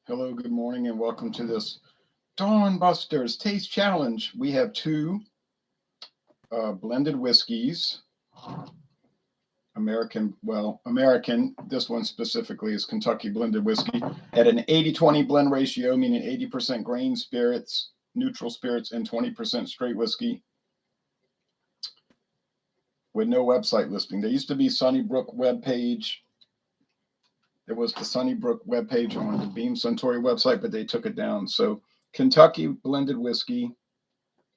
Hello, good morning, and welcome to this Dawn Busters Taste Challenge. We have two blended whiskeys, American. This one specifically is Kentucky blended whiskey at an 80-20 blend ratio, meaning 80% grain spirits, neutral spirits, and 20% straight whiskey with no website listing. There used to be Brook webpage. There was the Brook webpage on the Beam-Suntory website, but they took it down. So Kentucky blended whiskey.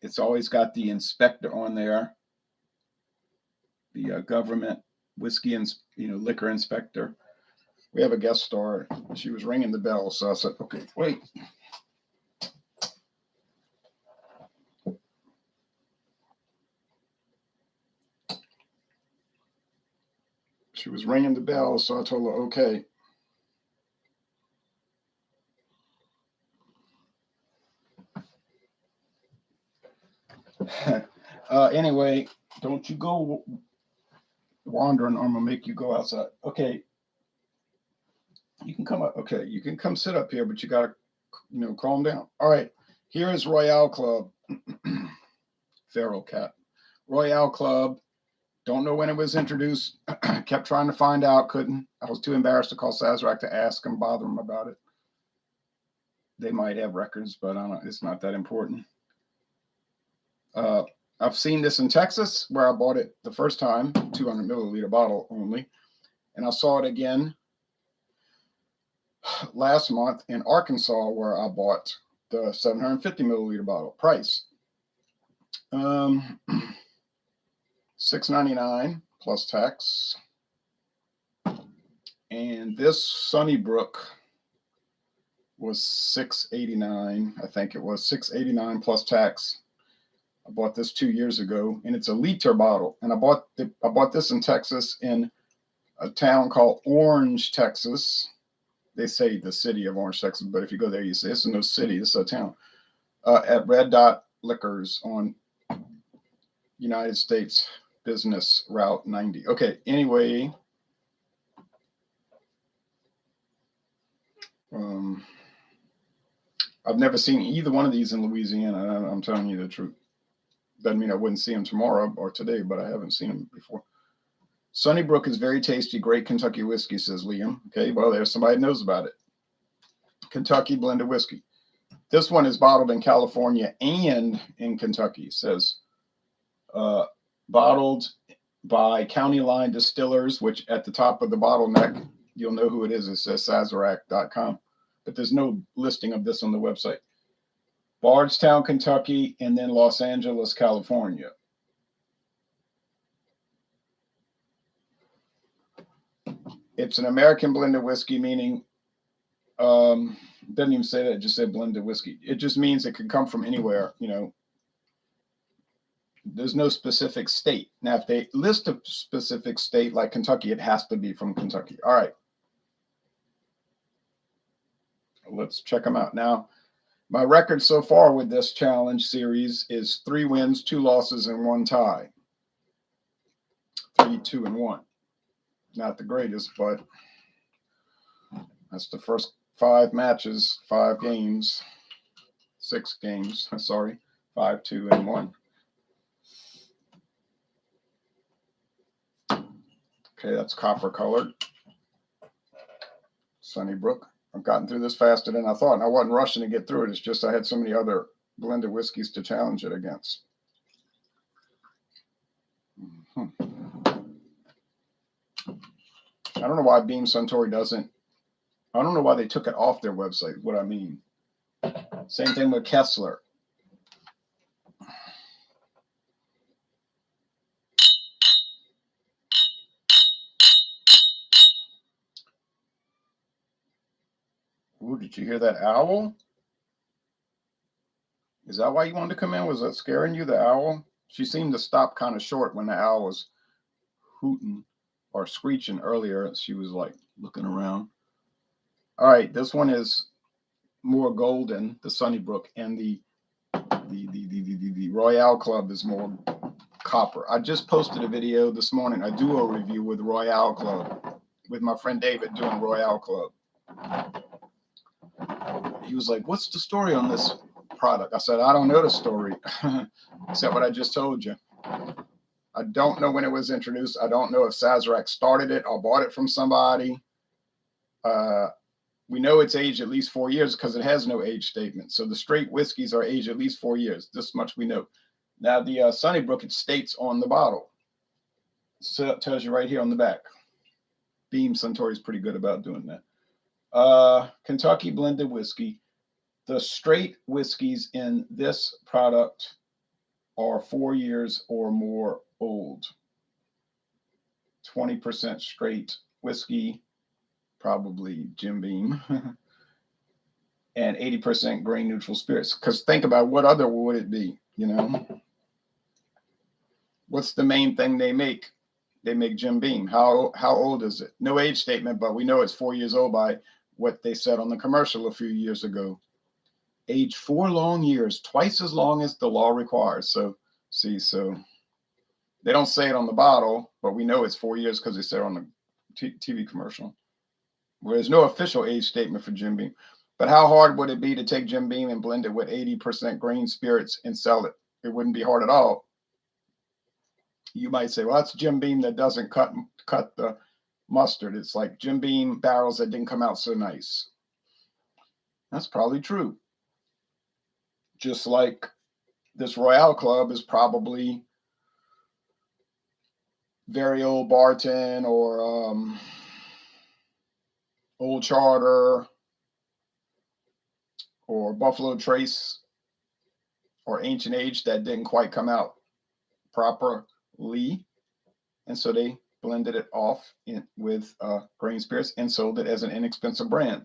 It's always got the inspector on there, the government whiskey and liquor inspector. We have a guest star. She was ringing the bell, so I said, "Okay, wait." She was ringing the bell, so I told her, "Okay." Anyway, don't you go wandering, or I'm gonna make you go outside. Okay. You can come up. Okay, you can come sit up here, but you gotta, calm down. All right. Here is Royale Club. Feral cat. Royale Club. Don't know when it was introduced. Kept trying to find out. Couldn't. I was too embarrassed to call Sazerac to ask and bother them about it. They might have records, but I don't know. It's not that important. I've seen this in Texas where I bought it the first time, 200 milliliter bottle only. And I saw it again last month in Arkansas where I bought the 750 milliliter bottle. Price $6.99 plus tax. And this Brook was $6.89. I think it was $6.89 plus tax. I bought this 2 years ago, and it's a liter bottle. And I bought this in Texas, in a town called Orange, Texas. They say the city of Orange, Texas, but if you go there, you say this is no city, this is a town. At Red Dot Liquors on United States Business Route 90. Okay, anyway. I've never seen either one of these in Louisiana. I'm telling you the truth. Doesn't mean I wouldn't see them tomorrow or today, but I haven't seen them before. Brook is very tasty, great Kentucky whiskey, says Liam. Okay, well, there's somebody who knows about it. Kentucky blended whiskey. This one is bottled in California and in Kentucky, says. Bottled by County Line Distillers, which at the top of the bottleneck, you'll know who it is. It says Sazerac.com, but there's no listing of this on the website. Bardstown, Kentucky, and then Los Angeles, California. It's an American blended whiskey, meaning, doesn't even say that, it just said blended whiskey. It just means it could come from anywhere, There's no specific state. Now, if they list a specific state like Kentucky, it has to be from Kentucky. All right. Let's check them out. Now, my record so far with this challenge series is 3 wins, 2 losses, and 1 tie. 3, 2, and 1. Not the greatest, but that's the first 5 matches, 5 games, 6 games. Sorry, 5, 2, and 1. Okay, that's copper colored. Brook. I've gotten through this faster than I thought, and I wasn't rushing to get through it. It's just I had so many other blended whiskeys to challenge it against. I don't know why Beam-Suntory doesn't. I don't know why they took it off their website. What I mean. Same thing with Kessler. Ooh, did you hear that owl? Is that why you wanted to come in? Was that scaring you, the owl? She seemed to stop kind of short when the owl was hooting or screeching earlier. She was like looking around. All right, this one is more golden, the Brook, and the Royale Club is more copper. I just posted a video this morning, a duo review with Royale Club, with my friend David doing Royale Club. he was like, "What's the story on this product?" I said, "I don't know the story, except what I just told you. I don't know when it was introduced. I don't know if Sazerac started it or bought it from somebody. We know it's aged at least 4 years because it has no age statement. So the straight whiskeys are aged at least 4 years. This much we know. Now the Sunnybrook, it states on the bottle. So it tells you right here on the back. Beam-Suntory is pretty good about doing that. Kentucky blended whiskey. The straight whiskeys in this product are 4 years or more old. 20% straight whiskey, probably Jim Beam, and 80% grain neutral spirits. Because think about what other would it be, you know? What's the main thing they make? They make Jim Beam. How old is it? No age statement, but we know it's 4 years old by what they said on the commercial a few years ago. Aged 4 long years, twice as long as the law requires. So, see, so they don't say it on the bottle, but we know it's 4 years because they said it on the TV commercial. Well, there's no official age statement for Jim Beam. But how hard would it be to take Jim Beam and blend it with 80% grain spirits and sell it? It wouldn't be hard at all. You might say, well, that's Jim Beam that doesn't cut the mustard. It's like Jim Beam barrels that didn't come out so nice. That's probably true. Just like this Royale Club is probably very old Barton or Old Charter or Buffalo Trace or Ancient Age that didn't quite come out properly. And so they blended it off with grain spirits and sold it as an inexpensive brand.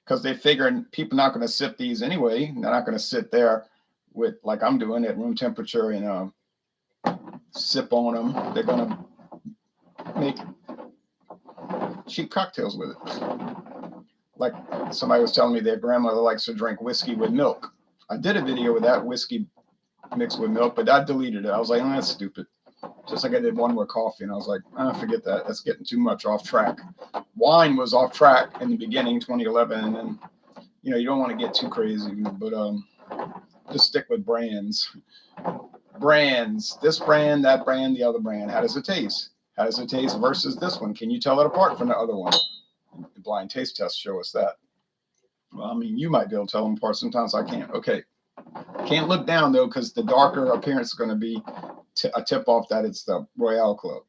Because they figured people are not going to sip these anyway. They're not going to sit there with, like I'm doing, at room temperature and sip on them. They're going to make cheap cocktails with it. Like somebody was telling me their grandmother likes to drink whiskey with milk. I did a video with that whiskey mixed with milk, but I deleted it. I was like, oh, that's stupid. Just like I did one with coffee, and I was like, forget that. That's getting too much off track. Wine was off track in the beginning, 2011, and then, you don't want to get too crazy, but just stick with brands. Brands, this brand, that brand, the other brand. How does it taste? How does it taste versus this one? Can you tell it apart from the other one? The blind taste tests show us that. Well, I mean, you might be able to tell them apart. Sometimes I can't. Okay. Can't look down, though, because the darker appearance is going to be a tip-off that it's the Royale Club.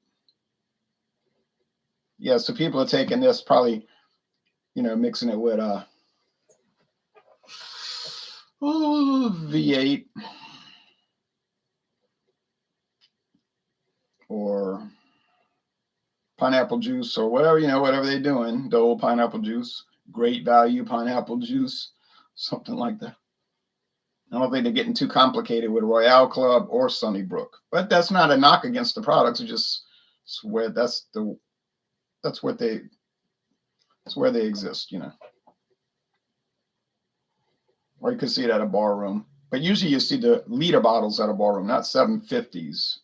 Yeah, so people are taking this, probably, mixing it with V8 or pineapple juice or whatever, whatever they're doing. The old pineapple juice, Great Value pineapple juice, something like that. I don't think they're getting too complicated with Royale Club or Sunnybrook, but that's not a knock against the products. It's just where that's where they exist, Or you could see it at a bar room, but usually you see the liter bottles at a bar room, not 750s.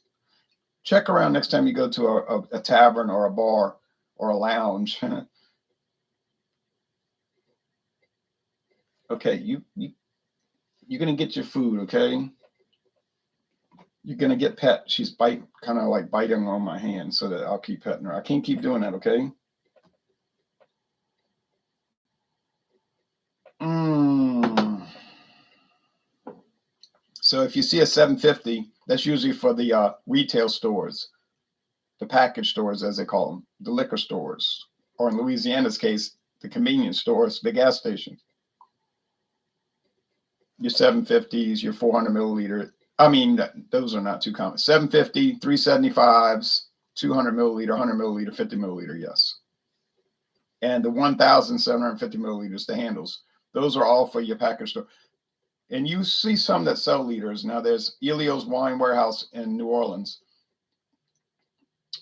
Check around next time you go to a tavern or a bar or a lounge. Okay, you're going to get your food, okay? You're going to get pet. She's kind of like biting on my hand so that I'll keep petting her. I can't keep doing that, okay? So if you see a 750, that's usually for the retail stores, the package stores, as they call them, the liquor stores, or in Louisiana's case, the convenience stores, the gas stations. Your 750s, your 400 milliliter. I mean, those are not too common. 750, 375s, 200 milliliter, 100 milliliter, 50 milliliter, yes. And the 1,750 milliliters, the handles, those are all for your package store. And you see some that sell liters. Now there's Elio's Wine Warehouse in New Orleans.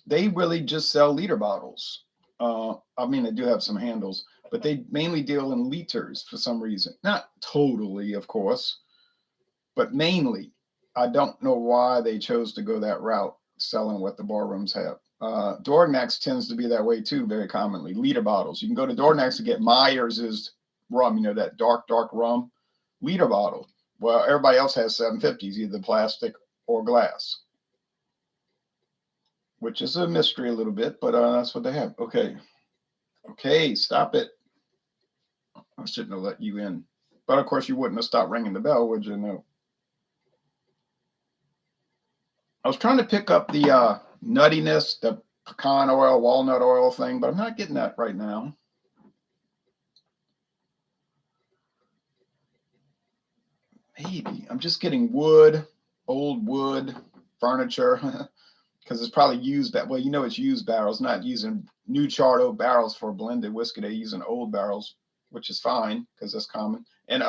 They really just sell liter bottles. I mean, they do have some handles, but they mainly deal in liters for some reason. Not totally, of course, but mainly. I don't know why they chose to go that route, selling what the bar rooms have. Dorignax tends to be that way too, very commonly. Liter bottles. You can go to Dorignax to get Myers's rum, you know, that dark rum, liter bottle. Well, everybody else has 750s, either plastic or glass, which is a mystery a little bit, but that's what they have. Okay, stop it. I shouldn't have let you in. But of course, you wouldn't have stopped ringing the bell, would you? No. I was trying to pick up the nuttiness, the pecan oil, walnut oil thing, but I'm not getting that right now. Maybe. I'm just getting wood, old wood, furniture, because it's probably used that well, you know, it's used barrels, not using new charred oak barrels for blended whiskey. They're using old barrels, which is fine because that's common. And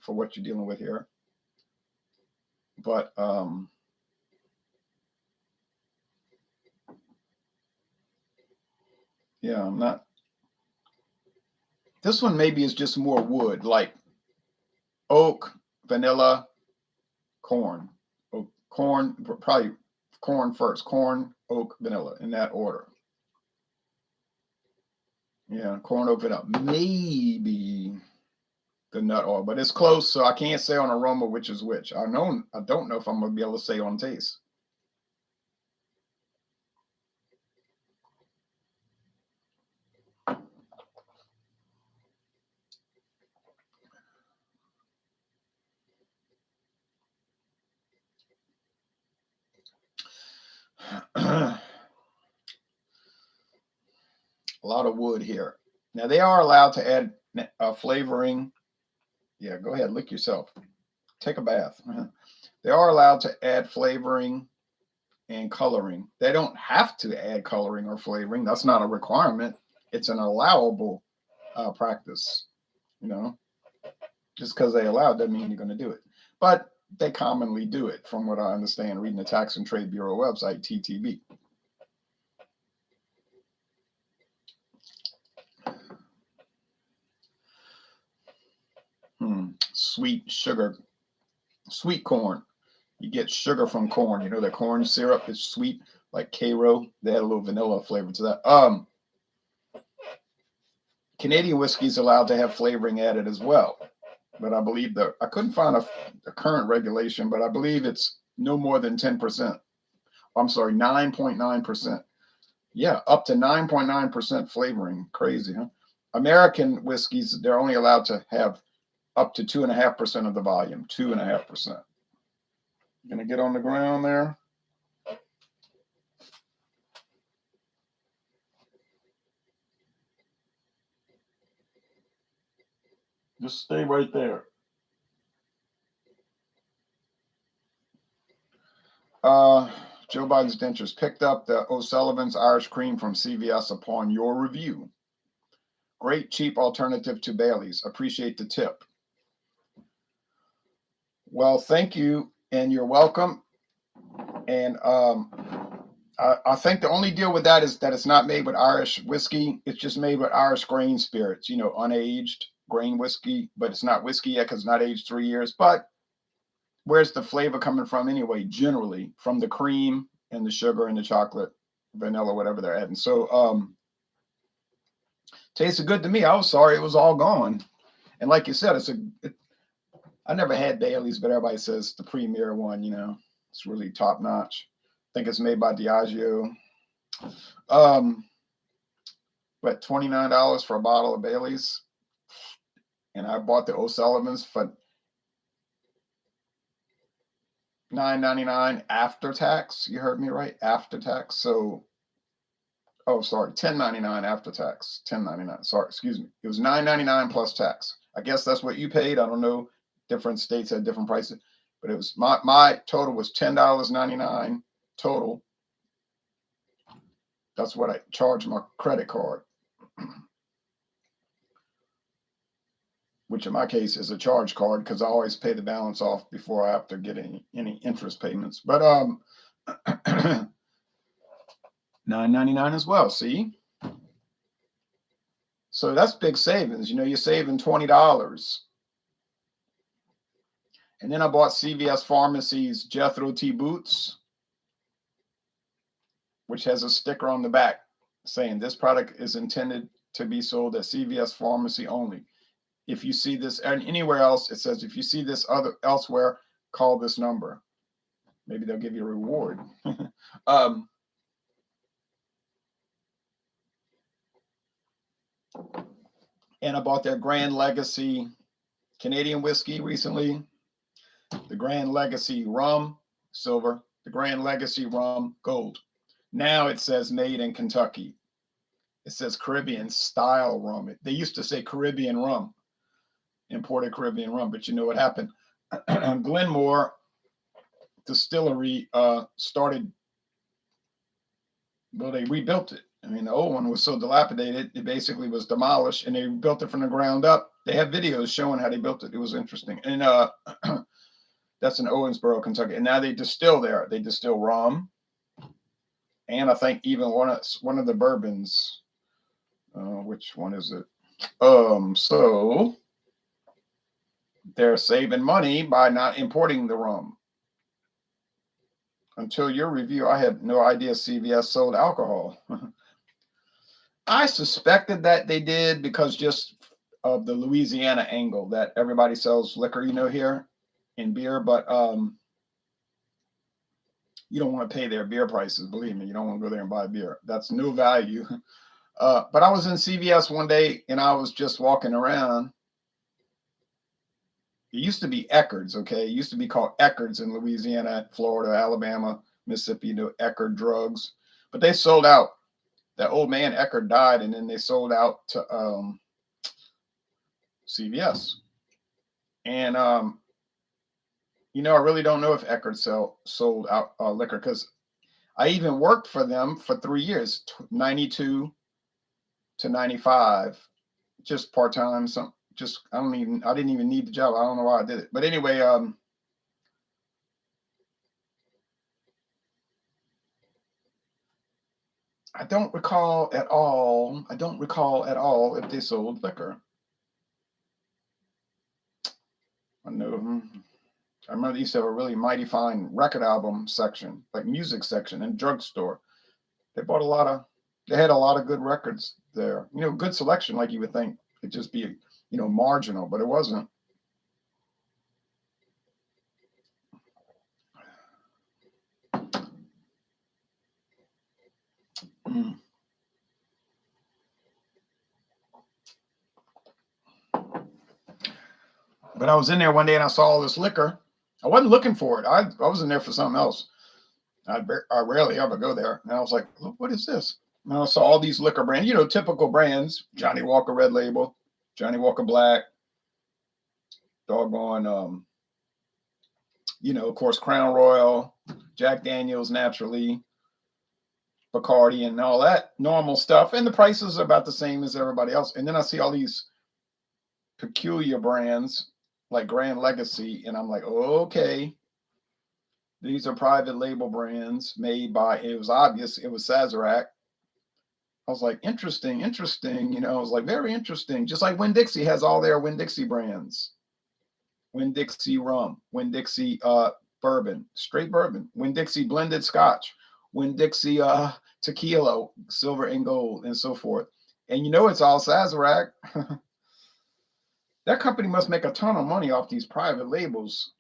for what you're dealing with here. But yeah, I'm not. This one maybe is just more wood, like oak, vanilla, corn. Oak, corn, probably corn first. Corn, oak, vanilla, in that order. Yeah, corn, oak, vanilla. Maybe the nut oil, but it's close, so I can't say on aroma which is which. I don't know if I'm gonna be able to say on taste. A lot of wood here. Now they are allowed to add flavoring. Yeah, go ahead, lick yourself. Take a bath. They are allowed to add flavoring and coloring. They don't have to add coloring or flavoring. That's not a requirement. It's an allowable practice. You know, just because they allow it doesn't mean you're going to do it. But they commonly do it, from what I understand, reading the Tax and Trade Bureau website, TTB. Sweet sugar, sweet corn. You get sugar from corn. You know, the corn syrup is sweet, like Cairo. They add a little vanilla flavor to that. Canadian whiskey is allowed to have flavoring added as well. But I believe I couldn't find a current regulation, but I believe it's no more than 10%. I'm sorry, 9.9%. Yeah, up to 9.9% flavoring. Crazy, huh? American whiskeys, they're only allowed to have up to 2.5% of the volume. 2.5%. Gonna get on the ground there. Just stay right there. Joe Biden's dentures picked up the O'Sullivan's Irish Cream from CVS upon your review. Great cheap alternative to Bailey's. Appreciate the tip. Well, thank you, and you're welcome. And I think the only deal with that is that it's not made with Irish whiskey. It's just made with Irish grain spirits, you know, unaged grain whiskey, but it's not whiskey yet because it's not aged 3 years. But where's the flavor coming from anyway? Generally from the cream and the sugar and the chocolate, vanilla, whatever they're adding. So tasted good to me. I was sorry it was all gone. And like you said, I never had Bailey's, but everybody says the premier one, you know, it's really top notch. I think it's made by Diageo. But $29 for a bottle of Bailey's. And I bought the O'Sullivan's for $9.99 after tax. You heard me right? After tax. So, oh, sorry, $10.99 after tax. $10.99. Sorry, excuse me. It was $9.99 plus tax. I guess that's what you paid. I don't know. Different states had different prices, but it was my total was $10.99 total. That's what I charged my credit card, which in my case is a charge card because I always pay the balance off before I have to get any interest payments. But $9.99 as well. See, so that's big savings. You know, you're saving $20. And then I bought CVS Pharmacy's Jethro T boots, which has a sticker on the back saying this product is intended to be sold at CVS Pharmacy only. If you see this and anywhere else, it says, if you see this elsewhere, call this number. Maybe they'll give you a reward. And I bought their Grand Legacy Canadian whiskey recently. The Grand Legacy rum, silver. The Grand Legacy rum, gold. Now it says made in Kentucky. It says Caribbean style rum. They used to say Caribbean rum, imported Caribbean rum, but you know what happened? Glenmore Distillery started, well, they rebuilt it. I mean, the old one was so dilapidated, it basically was demolished, and they built it from the ground up. They have videos showing how they built it. It was interesting. And that's in Owensboro, Kentucky. And now they distill there. They distill rum, and I think even one of the bourbons. Which one is it? So they're saving money by not importing the rum. Until your review, I had no idea CVS sold alcohol. I suspected that they did because just of the Louisiana angle that everybody sells liquor, you know, here in beer, but you don't want to pay their beer prices. Believe me, you don't want to go there and buy beer. That's no value. But I was in CVS one day and I was just walking around. It used to be Eckerd's, okay? It used to be called Eckerd's in Louisiana, Florida, Alabama, Mississippi, you know, Eckerd drugs. But they sold out. That old man Eckerd died, and then they sold out to CVS. And, you know, I really don't know if Eckerd sold out liquor, because I even worked for them for 3 years, 92 to 95, just part-time. I didn't even need the job. I don't know why I did it. But anyway, I don't recall at all if they sold liquor. I remember they used to have a really mighty fine record album section, like music section and drugstore. They had a lot of good records there. You know, good selection, like you would think it'd just be, you know, marginal, but it wasn't. But I was in there one day and I saw all this liquor. I wasn't looking for it. I was in there for something else. I rarely ever go there. And I was like, look, what is this? And I saw all these liquor brands, you know, typical brands: Johnny Walker Red Label, Johnny Walker Black, doggone, you know, of course, Crown Royal, Jack Daniels, naturally, Bacardi, and all that normal stuff. And the prices are about the same as everybody else. And then I see all these peculiar brands like Grand Legacy, and I'm like, okay, these are private label brands made by, it was obvious it was Sazerac. I was like, interesting, you know, I was like, very interesting. Just like Winn-Dixie has all their Winn-Dixie brands. Winn-Dixie rum, Winn-Dixie bourbon, straight bourbon, Winn-Dixie blended scotch, Winn-Dixie tequila, silver and gold, and so forth. And you know, it's all Sazerac. That company must make a ton of money off these private labels.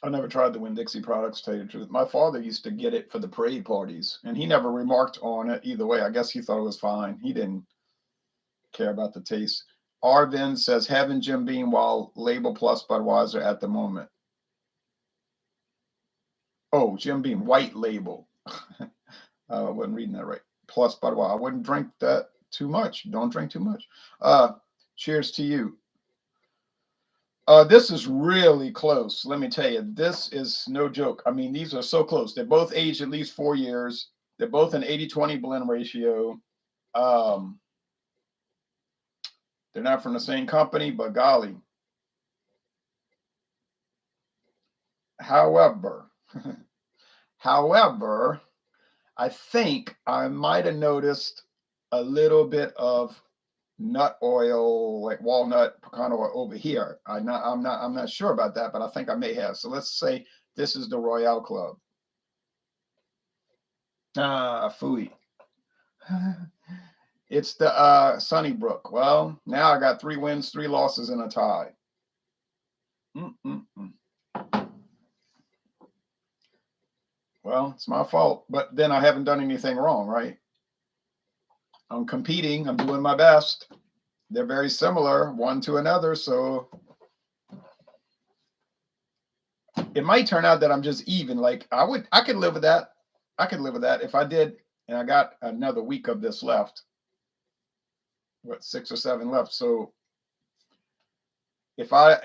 I never tried the Winn-Dixie products, to tell you the truth. My father used to get it for the parade parties, and he never remarked on it either way. I guess he thought it was fine. He didn't care about the taste. Arvin says, having Jim Beam while label plus Budweiser at the moment. Oh, Jim Beam, white label. I wasn't reading that right. Plus Budweiser. I wouldn't drink that too much. Don't drink too much. Cheers to you. This is really close. Let me tell you, this is no joke. I mean, these are so close. They're both aged at least 4 years. They're both an 80-20 blend ratio. They're not from the same company, but golly. However, I think I might have noticed a little bit of nut oil, like walnut, pecan oil over here. I'm not sure about that, but I think I may have. So let's say this is the Royale Club. Phooey. It's the Sunnybrook. Well, now I got 3 wins, 3 losses, and a tie. Well, it's my fault, but then I haven't done anything wrong, right? I'm competing. I'm doing my best. They're very similar one to another, so it might turn out that I'm just even. Like I could live with that. I could live with that if I did, and I got another week of this left. What, 6 or 7 left? So if I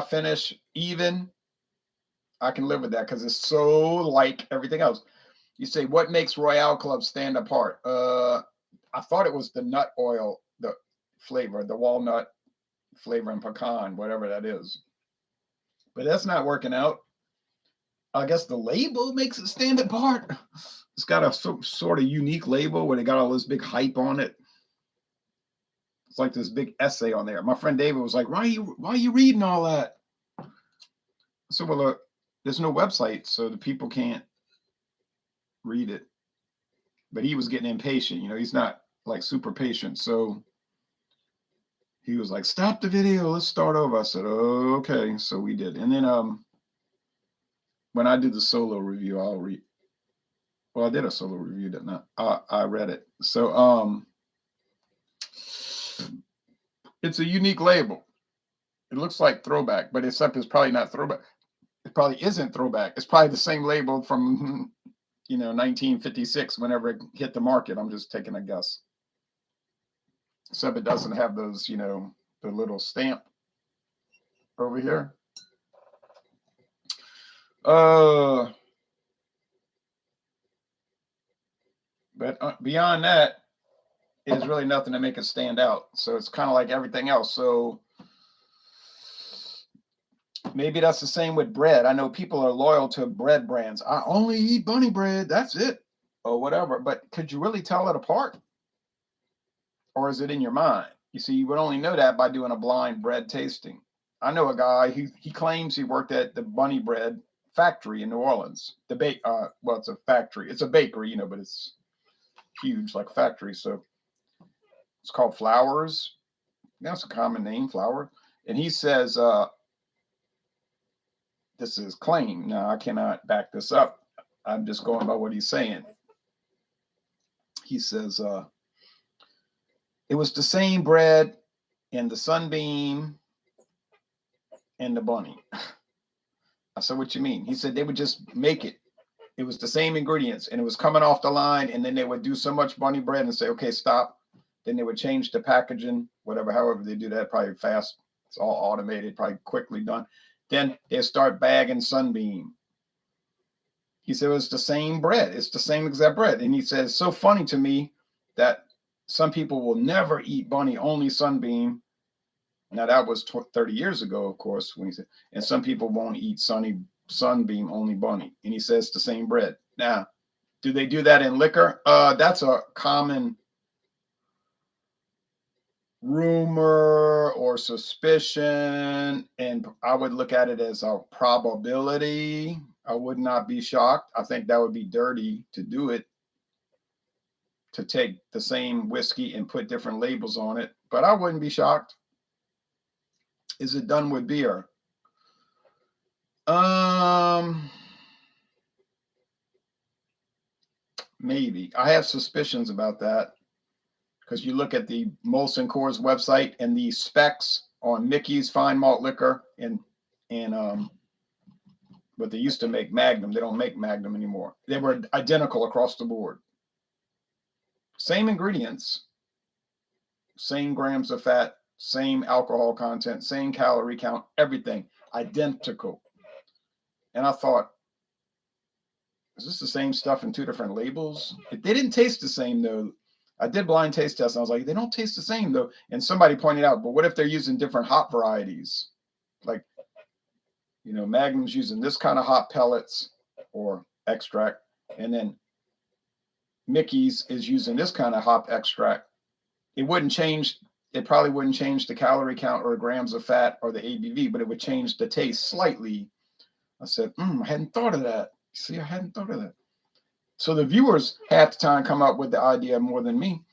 finish even, I can live with that because it's so like everything else. You say, what makes Royale Club stand apart? I thought it was the nut oil, the flavor, the walnut flavor and pecan, whatever that is. But that's not working out. I guess the label makes it stand apart. It's got a sort of unique label where they got all this big hype on it. It's like this big essay on there. My friend David was like, why are you reading all that? So, well, there's no website, so the people can't read it. But he was getting impatient. You know, he's not like super patient. So he was like, stop the video. Let's start over. I said, oh, okay. So we did. And then when I do the solo review, I'll read. Well, I did a solo review, didn't I? I read it. So it's a unique label. It looks like throwback, but except it's probably not throwback. It probably isn't throwback. It's probably the same label from 1956, whenever it hit the market. I'm just taking a guess. Except it doesn't have those, the little stamp over here. But beyond that, there's really nothing to make it stand out. So it's kind of like everything else. So maybe that's the same with bread. I know people are loyal to bread brands. I only eat bunny bread. That's it. Or whatever. But could you really tell it apart? Or is it in your mind? You see, you would only know that by doing a blind bread tasting. I know a guy, he claims he worked at the bunny bread factory in New Orleans. Well, it's a factory. It's a bakery, but it's huge, like a factory. So it's called Flowers. That's a common name, Flower. And he says, this is claim. Now, I cannot back this up. I'm just going by what he's saying. He says, it was the same bread and the Sunbeam and the bunny. I said, what you mean? He said they would just make it. It was the same ingredients and it was coming off the line. And then they would do so much bunny bread and say, okay, stop. Then they would change the packaging, however they do that, probably fast. It's all automated, probably quickly done. Then they start bagging Sunbeam. He said it was the same bread. It's the same exact bread. And he said, it's so funny to me that some people will never eat bunny, only Sunbeam. Now that was 30 years ago, of course, when he said, and some people won't eat Sunbeam, only bunny. And he says the same bread. Now, do they do that in liquor? That's a common rumor or suspicion, and I would look at it as a probability. I would not be shocked. I think that would be dirty to do it, to take the same whiskey and put different labels on it, but I wouldn't be shocked. Is it done with beer? Maybe. I have suspicions about that because you look at the Molson Coors website and the specs on Mickey's fine malt liquor and but they used to make Magnum. They don't make Magnum anymore. They were identical across the board. Same ingredients, same grams of fat, same alcohol content, same calorie count, everything identical. And I thought, is this the same stuff in 2 different labels? They didn't taste the same though. I did blind taste tests. And I was like, they don't taste the same though. And somebody pointed out, but what if they're using different hop varieties? Like, Magnum's using this kind of hop pellets or extract, and then Mickey's is using this kind of hop extract. It probably wouldn't change the calorie count or grams of fat or the ABV, but it would change the taste slightly. I said, I hadn't thought of that. See, I hadn't thought of that. So the viewers half the time come up with the idea more than me.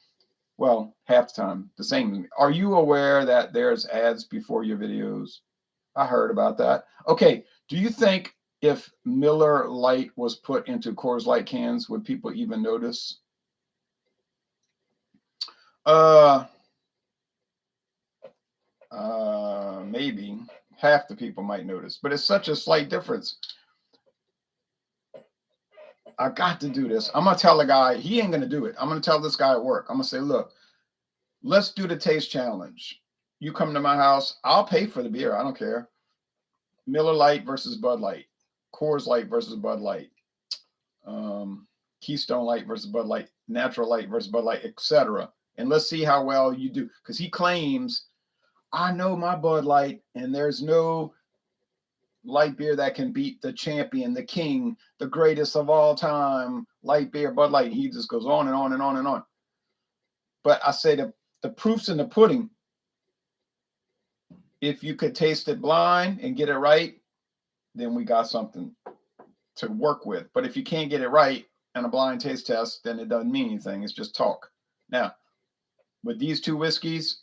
Well, half the time, the same. Are you aware that there's ads before your videos? I heard about that. Okay, do you think if Miller Lite was put into Coors Light cans, would people even notice? Maybe half the people might notice, but it's such a slight difference. I got to do this. I'm gonna tell the guy, he ain't gonna do it. I'm gonna tell this guy at work. I'm gonna say, look, let's do the taste challenge. You come to my house, I'll pay for the beer. I don't care. Miller Lite versus Bud Light, Coors Light versus Bud Light, Keystone Light versus Bud Light, Natural Light versus Bud Light, etc. And let's see how well you do. Because he claims, I know my Bud Light, and there's no light beer that can beat the champion, the king, the greatest of all time, light beer, Bud Light. He just goes on and on and on and on. But I say the proof's in the pudding. If you could taste it blind and get it right, then we got something to work with. But if you can't get it right in a blind taste test, then it doesn't mean anything. It's just talk. Now, with these two whiskeys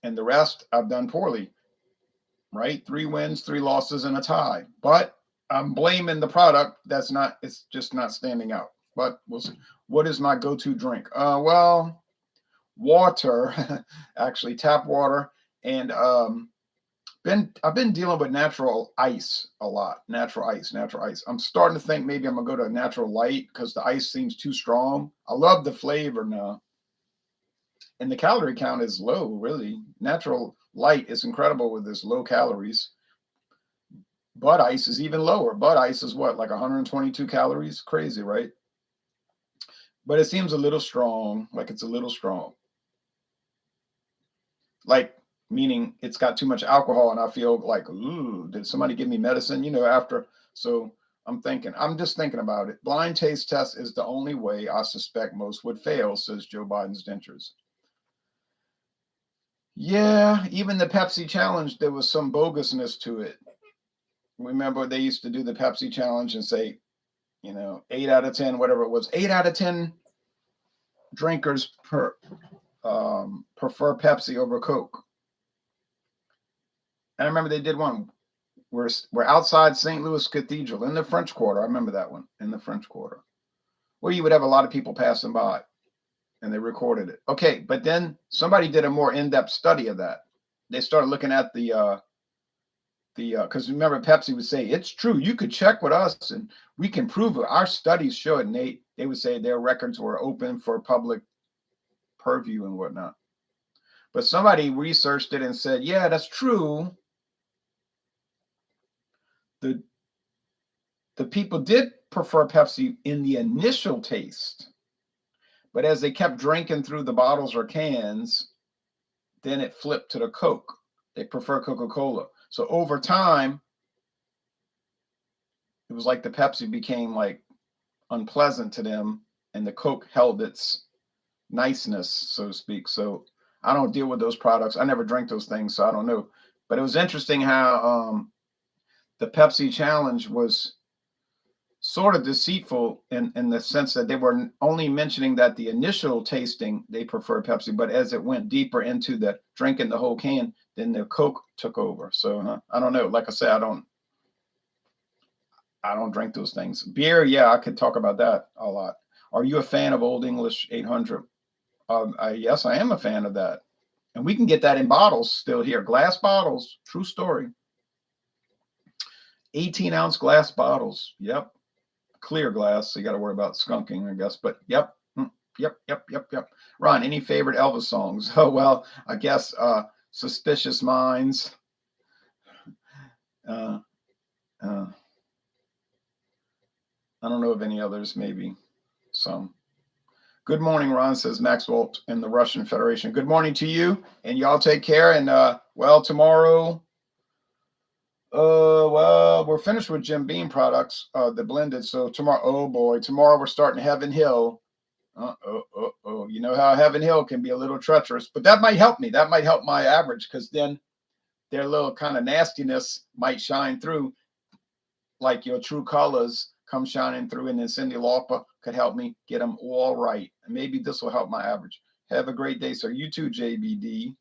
and the rest, I've done poorly, right? 3 wins, 3 losses, and a tie. But I'm blaming the product. It's just not standing out. But we'll see. What is my go-to drink? Well, water, actually tap water. And I've been dealing with natural ice a lot. Natural ice. I'm starting to think maybe I'm gonna go to a natural light because the ice seems too strong. I love the flavor now, and the calorie count is low. Really, natural light is incredible with this low calories. Bud ice is even lower. Bud ice is what, like 122 calories? Crazy, right? But it seems a little strong. Like it's a little strong. Like, meaning it's got too much alcohol and I feel like, ooh, did somebody give me medicine, after? So I'm just thinking about it. Blind taste test is the only way I suspect most would fail, says Joe Biden's dentures. Yeah, even the Pepsi challenge, there was some bogusness to it. Remember they used to do the Pepsi challenge and say, 8 out of 10, whatever it was, 8 out of 10 drinkers prefer Pepsi over Coke. And I remember they did one. We're outside St. Louis Cathedral in the French Quarter. I remember that one, in the French Quarter, where you would have a lot of people passing by, and they recorded it. Okay, but then somebody did a more in-depth study of that. They started looking at because remember Pepsi would say, it's true, you could check with us and we can prove it. Our studies show it. And they would say their records were open for public purview and whatnot. But somebody researched it and said, yeah, that's true. The people did prefer Pepsi in the initial taste, but as they kept drinking through the bottles or cans, then it flipped to the Coke. They prefer Coca-Cola. So over time, it was like the Pepsi became like unpleasant to them, and the Coke held its niceness, so to speak. So I don't deal with those products. I never drank those things, so I don't know. But it was interesting how the Pepsi challenge was sort of deceitful in the sense that they were only mentioning that the initial tasting, they preferred Pepsi, but as it went deeper into the drinking the whole can, then the Coke took over. So I don't know. Like I said, I don't drink those things. Beer, yeah, I could talk about that a lot. Are you a fan of Old English 800? Yes, I am a fan of that. And we can get that in bottles still here. Glass bottles, true story. 18-ounce glass bottles. Yep. Clear glass, so you got to worry about skunking, I guess. But yep. Ron, any favorite Elvis songs? Oh, well, I guess Suspicious Minds. I don't know of any others, maybe some. Good morning, Ron, says Maxwell in the Russian Federation. Good morning to you, and y'all take care. And tomorrow, we're finished with Jim Beam products, the blended. So tomorrow, oh boy, tomorrow we're starting Heaven Hill. You know how Heaven Hill can be a little treacherous, but that might help me. That might help my average, because then their little kind of nastiness might shine through, like your true colors come shining through, and then Cyndi Lauper could help me get them all right. And maybe this will help my average. Have a great day, sir. You too, JBD.